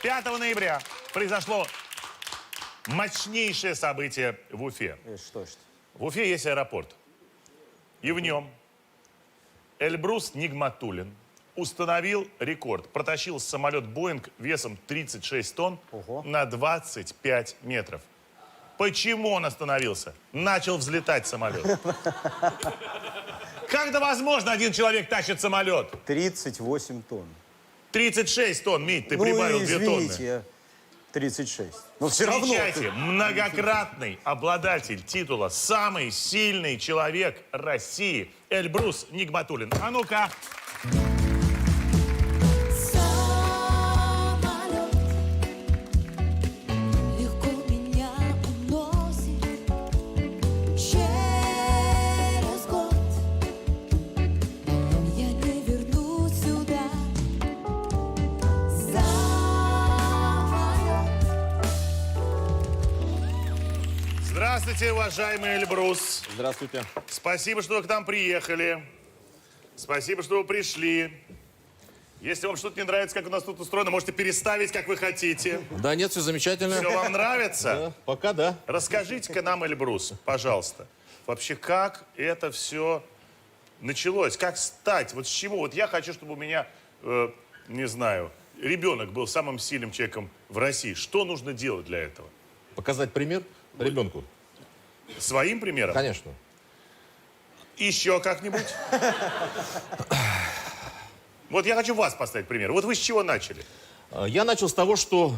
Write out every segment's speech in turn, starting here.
5 ноября произошло мощнейшее событие в Уфе. Что? В Уфе есть аэропорт. И в нем Эльбрус Нигматуллин установил рекорд. Протащил самолет «Боинг» весом 36 тонн на 25 метров. Почему он остановился? Начал взлетать самолет. Как это возможно, один человек тащит самолет? 38 тонн. 36 тонн, Мить, ты прибавил 2 тонны. Извините, я 36. Но все равно. Встречайте, многократный обладатель титула «Самый сильный человек России» Эльбрус Нигматуллин. А ну-ка. Здравствуйте, уважаемый Эльбрус. Здравствуйте. Спасибо, что вы к нам приехали. Спасибо, что вы пришли. Если вам что-то не нравится, как у нас тут устроено, можете переставить, как вы хотите. Да нет, все замечательно. Все вам нравится? Да, пока да. Расскажите-ка нам, Эльбрус, пожалуйста, вообще, как это все началось? Как стать? Вот с чего? Вот я хочу, чтобы у меня, не знаю, ребенок был самым сильным человеком в России. Что нужно делать для этого? Показать пример ребенку. Своим примером? Конечно. Еще как-нибудь? Вот я хочу вас поставить пример. Вот вы с чего начали? Я начал с того, что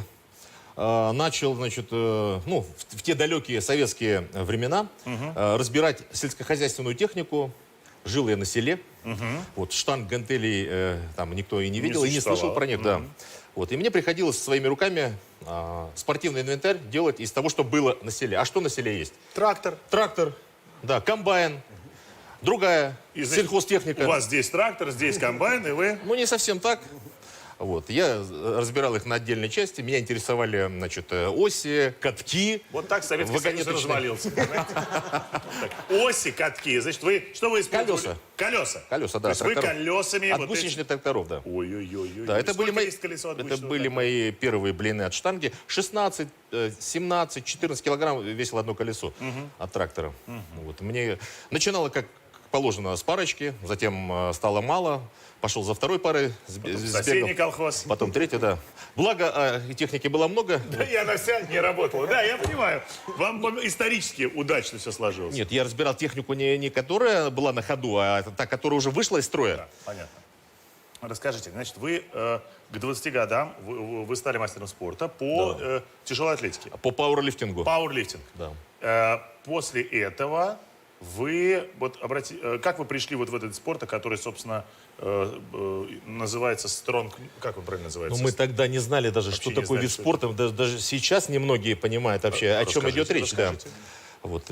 начал, значит, ну, в те далекие советские времена разбирать сельскохозяйственную технику. Жил я на селе. Вот штанг, гантелей там никто и не видел, и не слышал про них. Да. Вот, и мне приходилось своими руками спортивный инвентарь делать из того, что было на селе. А что на селе есть? Трактор. Трактор, да, комбайн, другая сельхозтехника. У вас здесь трактор, здесь комбайн, и вы... Ну, не совсем так. Вот. Я разбирал их на отдельные части. Меня интересовали, значит, оси, катки. Вот так Советский Союз развалился, понимаете? Оси, катки. Значит, вы... Что вы использовали? Колеса. Колеса. Колеса, да. То есть вы колесами... От гусеничных тракторов, да. Ой-ой-ой. Да, это были мои... мои первые блины от штанги. 16, 17, 14 килограмм весило одно колесо от трактора. Вот. Мне начинало как положено с парочки, затем стало мало. Пошел за второй парой. Соседний колхоз. Потом третий, да. Благо, техники было много. Да, и она вся не работала. Да, я понимаю. Вам исторически удачно все сложилось. Нет, я разбирал технику не которая была на ходу, а та, которая уже вышла из строя. Да, понятно. Расскажите, значит, вы к 20 годам вы стали мастером спорта по тяжелой атлетике. По пауэрлифтингу. Пауэрлифтинг. Да. После этого вы, вот как вы пришли вот в этот спорт, который, собственно, называется стронг, как он правильно называется? Ну, мы тогда не знали даже, что такое вид спорта. Даже сейчас немногие понимают вообще, о чем идет речь. Да. Вот,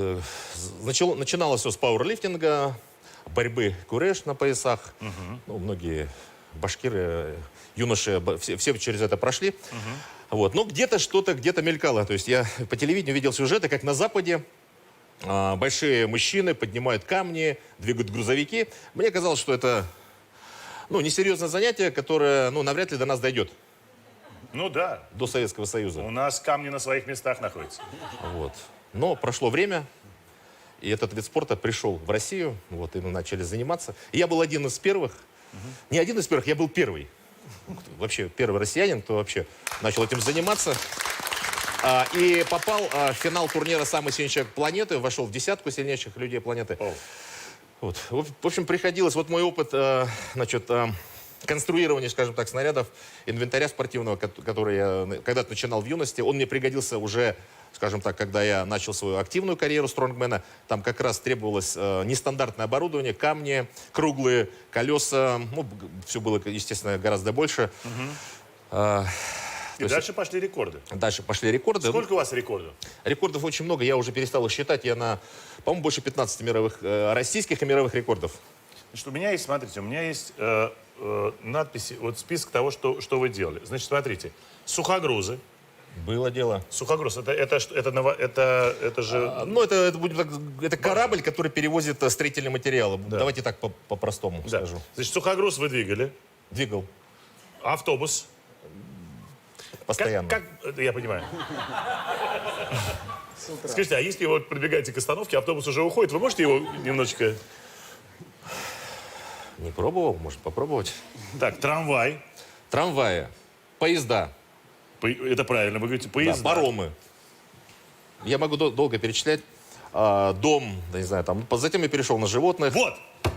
начиналось все с пауэрлифтинга, борьбы куреш на поясах. Ну, многие башкиры, юноши, все через это прошли. Вот. Но где-то что-то, где-то мелькало. То есть я по телевидению видел сюжеты, как на Западе большие мужчины поднимают камни, двигают грузовики. Мне казалось, что это, ну, несерьезное занятие, которое, ну, навряд ли до нас дойдет. Ну да. До Советского Союза. У нас камни на своих местах находятся. Вот. Но прошло время, и этот вид спорта пришел в Россию, вот, и мы начали заниматься. И я был один из первых, не один из первых, я был первый. Вообще первый россиянин, кто вообще начал этим заниматься. И попал в финал турнира «Самый сильный человек планеты», вошел в десятку сильнейших людей планеты. Вот. В общем, приходилось, вот мой опыт, значит, конструирования, скажем так, снарядов, инвентаря спортивного, который я когда-то начинал в юности, он мне пригодился уже, скажем так, когда я начал свою активную карьеру стронгмена. Там как раз требовалось нестандартное оборудование, камни, круглые колеса. Ну, все было, естественно, гораздо больше. И дальше пошли рекорды. Дальше пошли рекорды. Сколько у вас рекордов? Рекордов очень много, я уже перестал их считать. Я на, по-моему, больше 15 мировых, российских и мировых рекордов. Значит, у меня есть, смотрите, у меня есть надписи, вот список того, что вы делали. Значит, смотрите, сухогрузы. Было дело. Сухогруз, это же... Ну, это корабль, который перевозит строительный материал. Да. Давайте так по-простому скажу. Значит, сухогруз вы двигали. Двигал. Автобус. постоянно. Я понимаю. Скажите, а если вы подбегаете к остановке, автобус уже уходит, вы можете его немножечко... Не пробовал, может попробовать. Так, трамвай. Трамваи, поезда, Это правильно, вы говорите, да, поезда. паромы. Я могу долго перечислять. Дом, да не знаю, там. Затем я перешел на животных. Вот!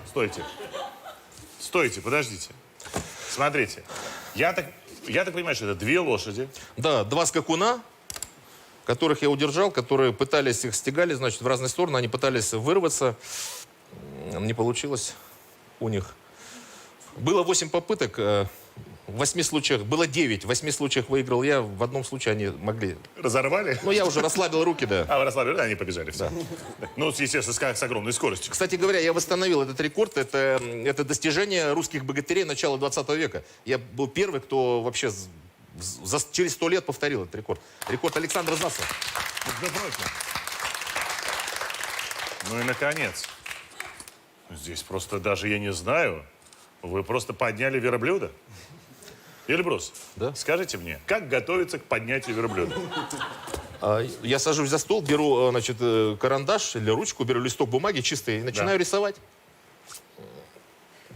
Стойте. Стойте, подождите. Смотрите. Я так понимаю, что это 2 лошади. Да, 2 скакуна, которых я удержал, которые пытались, их стегали, значит, в разные стороны. Они пытались вырваться. Не получилось у них. Было 8 попыток. В 8 случаях, было 9. В 8 случаях выиграл я. В одном случае они могли. Разорвали? Ну, я уже расслабил руки, да. А, вы расслабили, они побежали. Все. Ну, естественно, с огромной скоростью. Кстати говоря, я восстановил этот рекорд. Это достижение русских богатырей начала 20 века. Я был первый, кто вообще через 100 лет повторил этот рекорд. Рекорд Александра Заса. Между прочим. Ну и, наконец. Здесь просто даже, я не знаю, вы просто подняли верблюда. Эльбрус, Да? скажите мне, как готовиться к поднятию верблюда? Я сажусь за стол, беру, значит, карандаш или ручку, беру листок бумаги чистый и начинаю рисовать.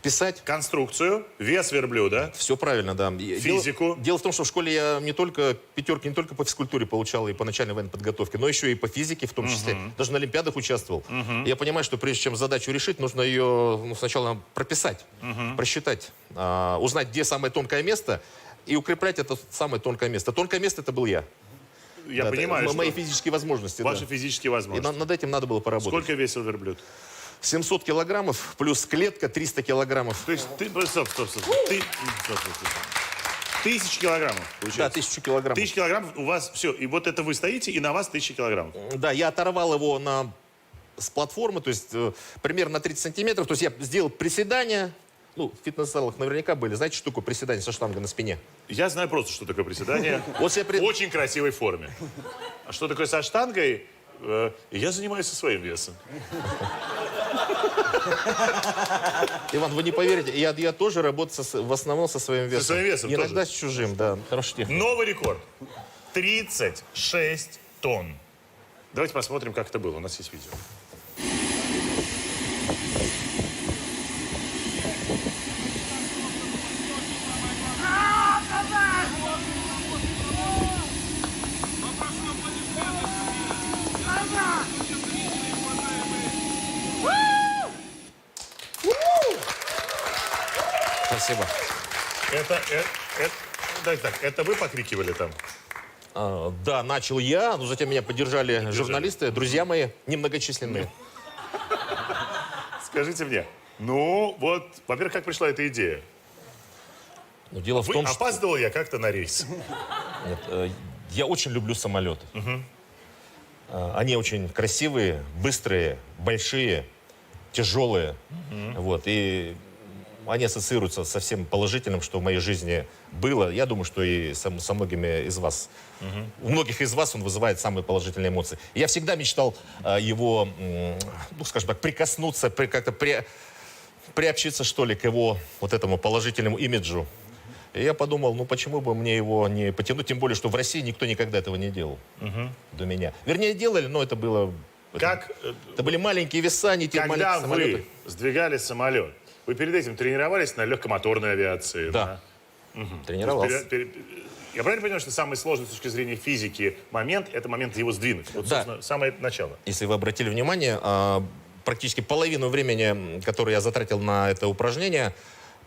Писать. Конструкцию, вес верблюда. Все правильно, да. Физику. Дело в том, что в школе я не только пятерки, не только по физкультуре получал и по начальной военной подготовке, но еще и по физике в том числе. Даже на олимпиадах участвовал. Я понимаю, что прежде чем задачу решить, нужно ее сначала прописать, просчитать, узнать, где самое тонкое место и укреплять это самое тонкое место. Тонкое место это был я. Я Да, понимаю, это что мои физические возможности. ваши Да. физические И возможности. над этим надо было поработать. Сколько весил верблюд? 700 килограммов плюс клетка 300 килограммов. То есть стоп. Стоп. 1000 килограммов, Да, получается. 1000 килограммов. 1000 килограммов у вас, все, и вот это вы стоите, и на вас 1000 килограммов. Да, я оторвал его с платформы, то есть примерно на 30 сантиметров. То есть я сделал приседания. Ну, в фитнес-залах наверняка были. Знаете штуку приседания со штангой на спине? Я знаю просто, что такое приседание. Вот я В очень красивой форме. А что такое со штангой? Я занимаюсь со своим весом. Иван, вы не поверите, я тоже работаю в основном со своим весом. своим весом Иногда тоже? с чужим, да. Хороший техник. Новый рекорд. 36 тонн. Давайте посмотрим, как это было. У нас есть видео. Спасибо. Это вы покрикивали там? Да, начал я, но затем меня поддержали журналисты, друзья мои, немногочисленные. Скажите мне, ну вот, во-первых, как пришла эта идея? Но дело в том, что Опаздывал я как-то на рейс. я очень люблю самолеты. Они очень красивые, быстрые, большие, тяжелые. Вот, и они ассоциируются со всем положительным, что в моей жизни было. Я думаю, что и со многими из вас. У многих из вас он вызывает самые положительные эмоции. Я всегда мечтал его, ну, скажем так, прикоснуться, как-то приобщиться, что ли, к его вот этому положительному имиджу. И я подумал, ну почему бы мне его не потянуть, тем более, что в России никто никогда этого не делал до меня. Вернее, делали, но это было... Это были маленькие веса, не те Когда маленькие самолеты. вы сдвигали самолет, вы перед этим тренировались на легкомоторной авиации? Да. Тренировался. Я правильно понимаю, что самый сложный с точки зрения физики момент – это момент его сдвинуть? Вот, Да. собственно, самое начало. Если вы обратили внимание, практически половину времени, которое я затратил на это упражнение,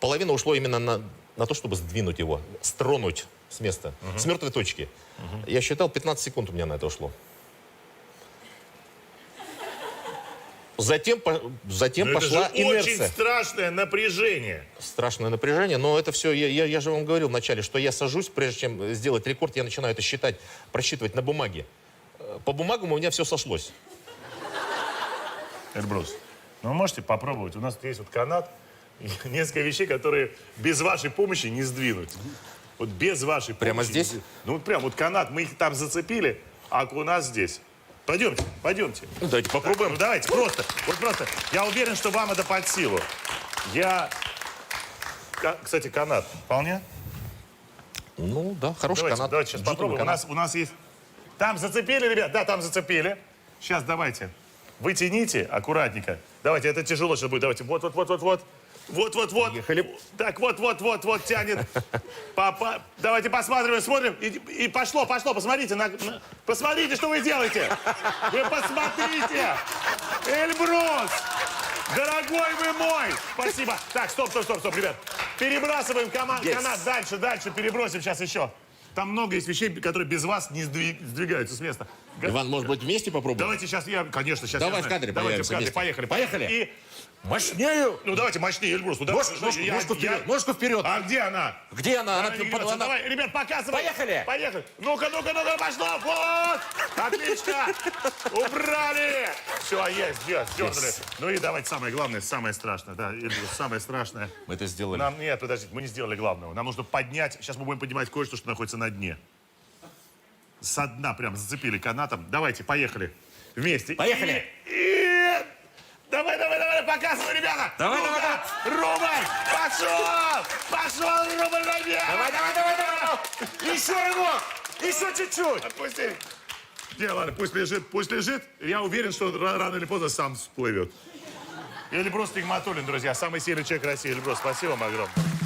половина ушло именно на то, чтобы сдвинуть его, стронуть с места, с мертвой точки. Я считал, 15 секунд у меня на это ушло. Затем Но пошла это же очень инерция. страшное напряжение. Страшное напряжение, но это все, я же вам говорил вначале, что я сажусь, прежде чем сделать рекорд, я начинаю это считать, просчитывать на бумаге. По бумагам у меня все сошлось. Эльбрус, ну вы можете попробовать? У нас есть вот канат, и несколько вещей, которые без вашей помощи не сдвинуть. Вот без вашей помощи. Прямо не здесь? сдвинуть. Ну вот прям вот канат, мы их там зацепили, а у нас здесь. Пойдемте. Ну, давайте попробуем. Ну, давайте, просто. Я уверен, что вам это под силу. Кстати, канат вполне? Ну, да, хороший Давайте, канат. давайте сейчас Джутовый попробуем. канат. У нас есть... Там зацепили, ребят? Да, там зацепили. Сейчас давайте. Вы тяните аккуратненько. Давайте, это тяжело сейчас будет. Давайте, вот. Вот. Поехали. Так, вот, тянет. Папа, давайте смотрим. И пошло, посмотрите. Посмотрите, что вы делаете. Вы посмотрите. Эльбрус, дорогой вы мой. Спасибо. Так, стоп, ребят. Перебрасываем канат дальше, перебросим сейчас еще. Там много есть вещей, которые без вас не сдвигаются с места. Иван, может быть, вместе попробуем? Давайте сейчас конечно, сейчас. Давай я в знаю. кадре Давайте в появимся кадре, вместе. поехали. Поехали. И, Мощнее. ну давайте мощнее, Эльбрус. Ну, Ножку вперед, ножку вперед. А где она? Где она? Она не гнется. Давай, ребят, показывай. Поехали. Ну-ка, пошло. Вот. Отлично. Убрали. Все, есть, дернули. Ну и давайте самое главное, самое страшное. Да, Эльбрус, самое страшное. Мы это сделали. Нет, подождите, мы не сделали главного. Нам нужно поднять, сейчас мы будем поднимать кое-что, что находится на дне. Со дна прям зацепили канатом. Давайте, поехали. Вместе. Поехали. И... Давай, показывай, ребята. Давай. Рубль, пошел рубль наверх. Давай. Еще рывок. Еще чуть-чуть. Отпусти. Не, ладно, пусть лежит. Я уверен, что рано или поздно сам всплывет. Эльбрус Нигматуллин, друзья, самый сильный человек России. Эльбрус, спасибо вам огромное.